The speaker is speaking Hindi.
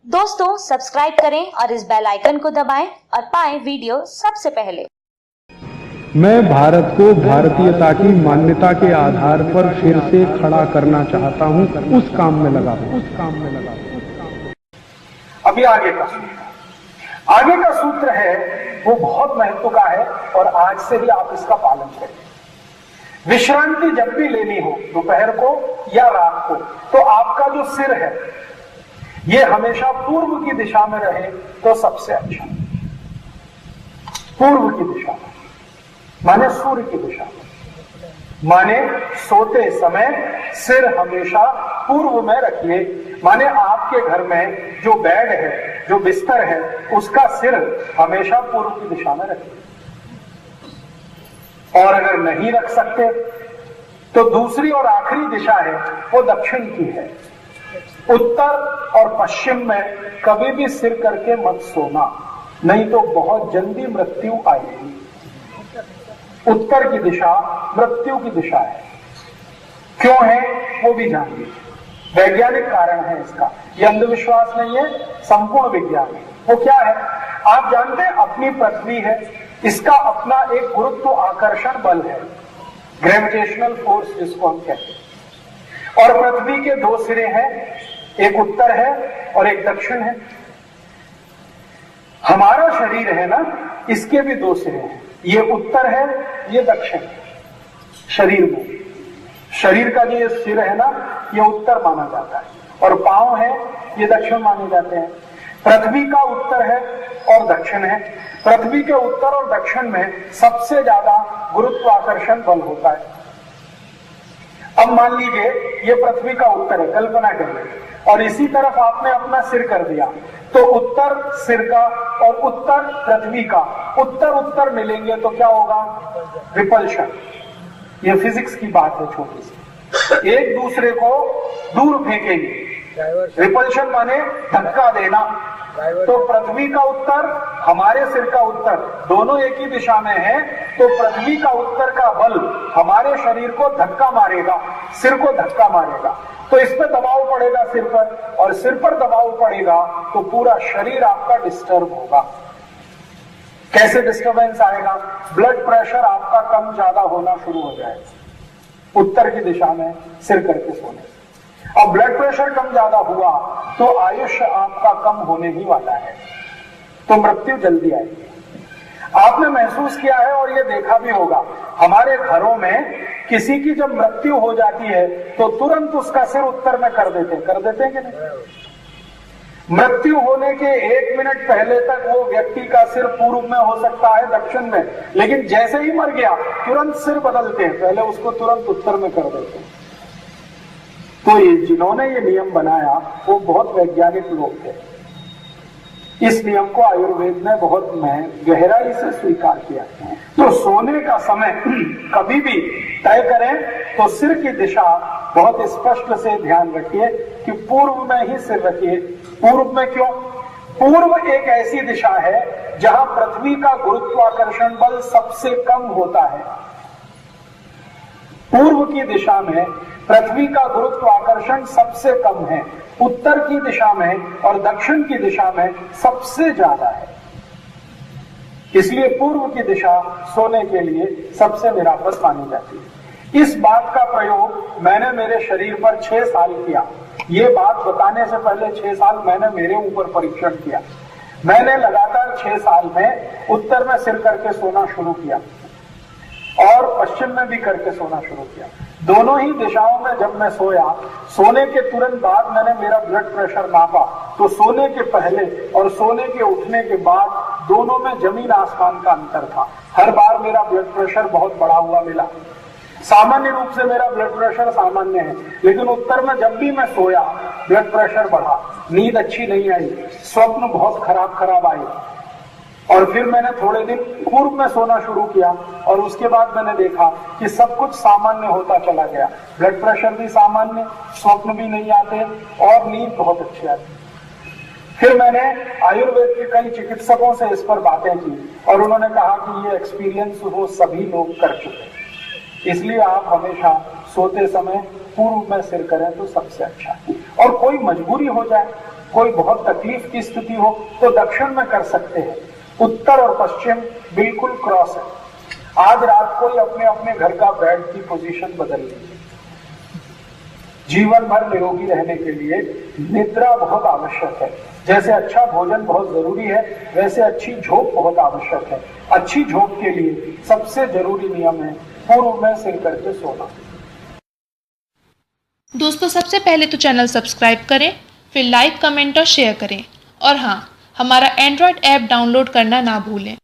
दोस्तों सब्सक्राइब करें और इस बेल आइकन को दबाएं और पाएं वीडियो सबसे पहले। मैं भारत को भारतीयता की मान्यता के आधार पर फिर से खड़ा करना चाहता हूं, उस काम में लगा हूं। अभी आगे का सूत्र है, वो बहुत महत्व का है और आज से ही आप इसका पालन करें। विश्रांति जब भी लेनी हो, दोपहर को या रात को, तो आपका जो सिर है ये हमेशा पूर्व की दिशा में रहे तो सबसे अच्छा। पूर्व की दिशा में माने सूर्य की दिशा में, माने सोते समय सिर हमेशा पूर्व में रखिए। माने आपके घर में जो बेड है, जो बिस्तर है, उसका सिर हमेशा पूर्व की दिशा में रखिए। और अगर नहीं रख सकते तो दूसरी और आखिरी दिशा है वो दक्षिण की है। उत्तर और पश्चिम में कभी भी सिर करके मत सोना, नहीं तो बहुत जल्दी मृत्यु आएगी। उत्तर की दिशा मृत्यु की दिशा है। क्यों है वो भी जानिए। वैज्ञानिक कारण है इसका, यह अंधविश्वास नहीं है, संपूर्ण विज्ञान है। वो क्या है आप जानते हैं? अपनी पृथ्वी है, इसका अपना एक गुरुत्व आकर्षण बल है, ग्रेविटेशनल फोर्स जिसको हम कहते हैं। और पृथ्वी के दो सिरे हैं, एक उत्तर है और एक दक्षिण है। हमारा शरीर है ना, इसके भी दो सिरे हैं, ये उत्तर है, ये दक्षिण है। शरीर का जो ये सिर है ना, ये उत्तर माना जाता है और पांव है ये दक्षिण माने जाते हैं। पृथ्वी का उत्तर है और दक्षिण है। पृथ्वी के उत्तर और दक्षिण में सबसे ज्यादा गुरुत्वाकर्षण बल होता है। अब मान लीजिए ये पृथ्वी का उत्तर है, कल्पना करिए, और इसी तरफ आपने अपना सिर कर दिया, तो उत्तर सिर का और उत्तर पृथ्वी का उत्तर मिलेंगे तो क्या होगा? रिपल्शन। ये फिजिक्स की बात है छोटी सी। एक दूसरे को दूर फेंकेंगे, रिपल्शन माने धक्का देना। तो पृथ्वी का उत्तर, हमारे सिर का उत्तर, दोनों एक ही दिशा में है, तो पृथ्वी का उत्तर का बल हमारे शरीर को धक्का मारेगा, सिर को धक्का मारेगा, तो इस पर दबाव पड़ेगा सिर पर, और सिर पर दबाव पड़ेगा तो पूरा शरीर आपका डिस्टर्ब होगा। कैसे डिस्टर्बेंस आएगा? ब्लड प्रेशर आपका कम ज्यादा होना शुरू हो जाएगा उत्तर की दिशा में सिर करके सोने से। अब ब्लड प्रेशर कम ज्यादा हुआ तो आयुष्य आपका कम होने ही वाला है, तो मृत्यु जल्दी आएगी। आपने महसूस किया है और ये देखा भी होगा, हमारे घरों में किसी की जब मृत्यु हो जाती है तो तुरंत उसका सिर उत्तर में कर देते हैं कि नहीं? मृत्यु होने के 1 मिनट पहले तक वो व्यक्ति का सिर पूर्व में हो सकता है, दक्षिण में, लेकिन जैसे ही मर गया तुरंत सिर बदलते हैं, पहले उसको तुरंत उत्तर में कर देते हैं। तो ये जिन्होंने ये नियम बनाया वो बहुत वैज्ञानिक लोग थे। इस नियम को आयुर्वेद ने बहुत गहराई से स्वीकार किया। तो सोने का समय कभी भी तय करें तो सिर की दिशा बहुत स्पष्ट से ध्यान रखिए कि पूर्व में ही सिर रखिए। पूर्व में क्यों? पूर्व एक ऐसी दिशा है जहां पृथ्वी का गुरुत्वाकर्षण बल सबसे कम होता है। पूर्व की दिशा में पृथ्वी का गुरुत्वाकर्षण सबसे कम है, उत्तर की दिशा में और दक्षिण की दिशा में सबसे ज्यादा है। इसलिए पूर्व की दिशा सोने के लिए सबसे निरापद मानी जाती है। इस बात का प्रयोग मैंने मेरे शरीर पर 6 साल किया। ये बात बताने से पहले 6 साल मैंने मेरे ऊपर परीक्षण किया। मैंने लगातार 6 साल में उत्तर में सिर करके सोना शुरू किया और पश्चिम में भी करके सोना शुरू किया। दोनों ही दिशाओं में जब मैं सोया, सोने के तुरंत बाद मैंने मेरा ब्लड प्रेशर नापा, तो सोने के पहले और सोने के उठने के बाद दोनों में जमीन आसमान का अंतर था। हर बार मेरा ब्लड प्रेशर बहुत बढ़ा हुआ मिला। सामान्य रूप से मेरा ब्लड प्रेशर सामान्य है, लेकिन उत्तर में जब भी मैं सोया ब्लड प्रेशर बढ़ा, नींद अच्छी नहीं आई, स्वप्न बहुत खराब आए। और फिर मैंने थोड़े दिन पूर्व में सोना शुरू किया और उसके बाद मैंने देखा कि सब कुछ सामान्य होता चला गया। ब्लड प्रेशर भी सामान्य, स्वप्न भी नहीं आते और नींद बहुत अच्छी आती। फिर मैंने आयुर्वेद के कई चिकित्सकों से इस पर बातें की और उन्होंने कहा कि ये एक्सपीरियंस वो सभी लोग कर चुके, इसलिए आप हमेशा सोते समय पूर्व में सिर करें तो सबसे अच्छा। और कोई मजबूरी हो जाए कोई बहुत तकलीफ की स्थिति हो तो दक्षिण में कर सकते हैं। उत्तर और पश्चिम बिल्कुल क्रॉस है। आज रात को ही अपने अपने घर का बेड की पोजीशन बदल लीजिए। जीवन भर निरोगी रहने के लिए निद्रा बहुत आवश्यक है। जैसे अच्छा भोजन बहुत जरूरी है, वैसे अच्छी झोप बहुत आवश्यक है। अच्छी झोप के लिए सबसे जरूरी नियम है पूर्व में सिर करके सोना। दोस्तों, सबसे पहले तो चैनल सब्सक्राइब करें, फिर लाइक, कमेंट और शेयर करें। और हाँ, हमारा एंड्रॉयड ऐप डाउनलोड करना ना भूलें।